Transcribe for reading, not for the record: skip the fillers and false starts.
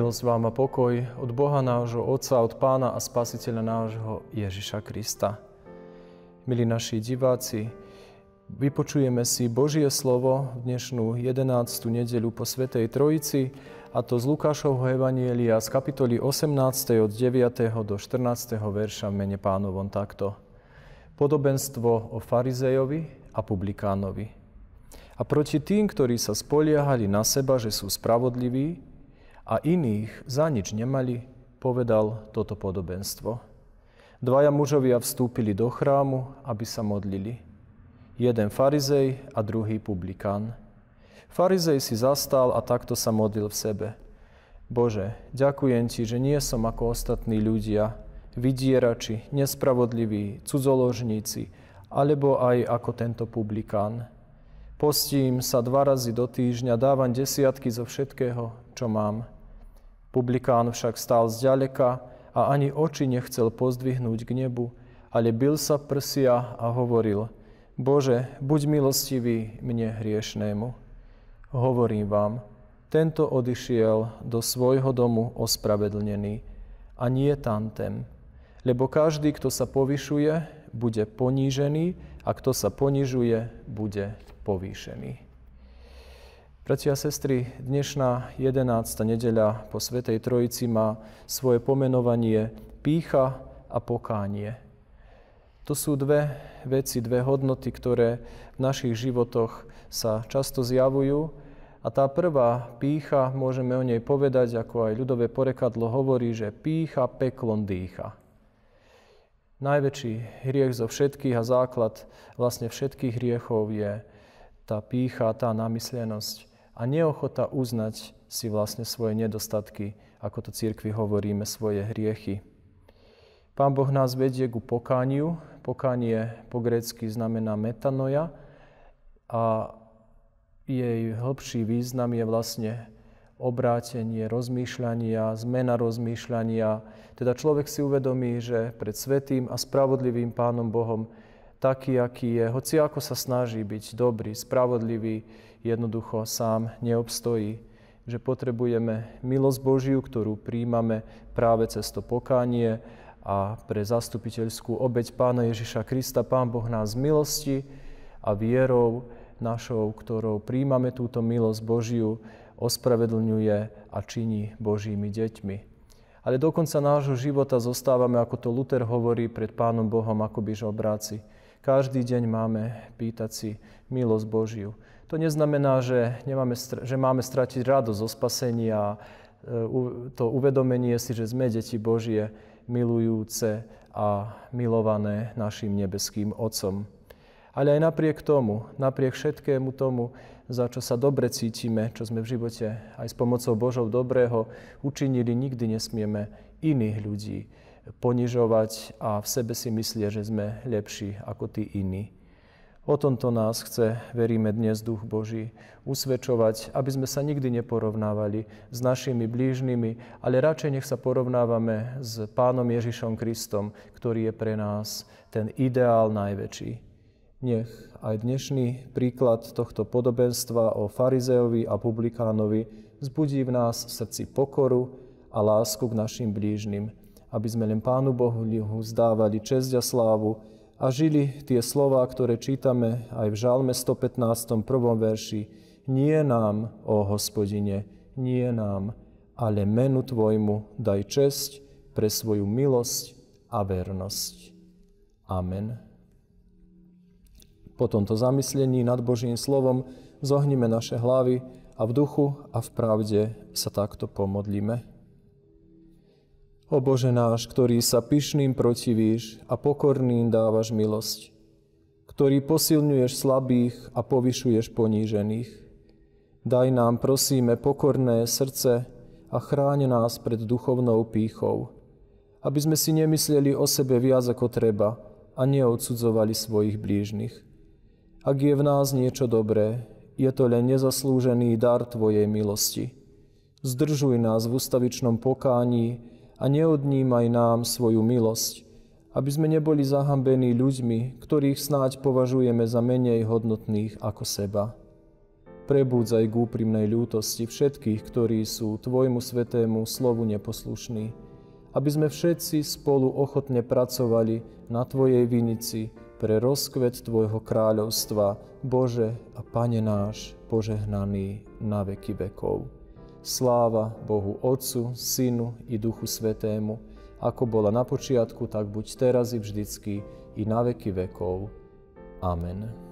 Milosť vám a pokoj od Boha nášho Otca, od Pána a Spasiteľa nášho Ježiša Krista. Milí naši diváci, vypočujeme si Božie slovo v dnešnú 11. nedeľu po Svätej Trojici, a to z Lukášovho evanjelia z kapitoly 18. od 9. do 14. verša v mene Pánovom takto. Podobenstvo o farizejovi a publikánovi. A proti tým, ktorí sa spoliehali na seba, že sú spravodliví, a iných za nič nemali, povedal toto podobenstvo. Dvaja mužovia vstúpili do chrámu, aby sa modlili. Jeden farizej a druhý publikán. Farizej si zastal a takto sa modlil v sebe. Bože, ďakujem Ti, že nie som ako ostatní ľudia, vydierači, nespravodliví, cudzoložníci, alebo aj ako tento publikán. Postím sa 2 razy do týždňa, dávam desiatky zo všetkého, čo mám. Publikán však stál zďaleka a ani oči nechcel pozdvihnúť k nebu, ale bil sa prsia a hovoril: Bože, buď milostivý mne hriešnému. Hovorím vám, tento odišiel do svojho domu ospravedlnený a nie tamten. Lebo každý, kto sa povyšuje, bude ponížený a kto sa ponižuje, bude povýšený. Bratia a sestry, dnešná 11. nedeľa po Svätej Trojici má svoje pomenovanie pýcha a pokánie. To sú dve veci, dve hodnoty, ktoré v našich životoch sa často zjavujú. A tá prvá, pýcha, môžeme o nej povedať, ako aj ľudové porekadlo hovorí, že pýcha peklom dýcha. Najväčší hriech zo všetkých a základ vlastne všetkých hriechov je tá pýcha, tá namyslenosť a neochota uznať si vlastne svoje nedostatky, ako to cirkvi hovoríme, svoje hriechy. Pán Boh nás vedie ku pokániu. Pokánie po grécky znamená metanoia a jej hĺbší význam je vlastne obrátenie, rozmýšľania, zmena rozmýšľania. Teda človek si uvedomí, že pred svätým a spravodlivým Pánom Bohom taký, aký je, hoci ako sa snaží byť dobrý, spravodlivý, jednoducho sám neobstojí. Že potrebujeme milosť Božiu, ktorú príjmame práve cez to pokánie a pre zastupiteľskú obeť Pána Ježiša Krista Pán Boh nás z milosti a vierou našou, ktorou príjmame túto milosť Božiu, ospravedlňuje a činí Božími deťmi. Ale do konca nášho života zostávame, ako to Luther hovorí, pred Pánom Bohom akoby žobráci. Každý deň máme pýtať si milosť Božiu. To neznamená, že máme stratiť radosť zo spasenia, to uvedomenie si, že sme deti Božie, milujúce a milované našim nebeským Otcom. Ale aj napriek tomu, napriek všetkému tomu, za čo sa dobre cítime, čo sme v živote aj s pomocou Božou dobrého učinili, nikdy nesmieme iných ľudí ponižovať a v sebe si myslieť, že sme lepší ako tí iní. O tomto nás chce, veríme dnes, Duch Boží usvedčovať, aby sme sa nikdy neporovnávali s našimi blížnymi, ale radšej nech sa porovnávame s Pánom Ježišom Kristom, ktorý je pre nás ten ideál najväčší. Nech aj dnešný príklad tohto podobenstva o farizejovi a publikánovi vzbudí v nás v srdci pokoru a lásku k našim blížnym, aby sme len Pánu Bohu vzdávali česť a slávu a žili tie slová, ktoré čítame aj v Žalme 115. 1. verši. Nie nám, ó Hospodine, nie nám, ale menu Tvojmu daj česť pre svoju milosť a vernosť. Amen. Po tomto zamyslení nad Božím slovom zohnime naše hlavy a v duchu a v pravde sa takto pomodlíme. O Bože náš, ktorý sa pyšným protivíš a pokorným dávaš milosť, ktorý posilňuješ slabých a povyšuješ ponížených, daj nám, prosíme, pokorné srdce a chráň nás pred duchovnou pýchou, aby sme si nemysleli o sebe viac ako treba a neodsudzovali svojich blížnych. Ak je v nás niečo dobré, je to len nezaslúžený dar Tvojej milosti. Zdržuj nás v ustavičnom pokání a neodnímaj nám svoju milosť, aby sme neboli zahambení ľuďmi, ktorých snáď považujeme za menej hodnotných ako seba. prebúdzaj k úprimnej ľútosti všetkých, ktorí sú Tvojmu svätému slovu neposlušní, aby sme všetci spolu ochotne pracovali na Tvojej vinici pre rozkvet Tvojho kráľovstva, Bože a Pane náš, požehnaný na veky vekov. Sláva Bohu Otcu, Synu i Duchu Svätému, ako bola na počiatku, tak buď teraz i vždycky, i na veky vekov. Amen.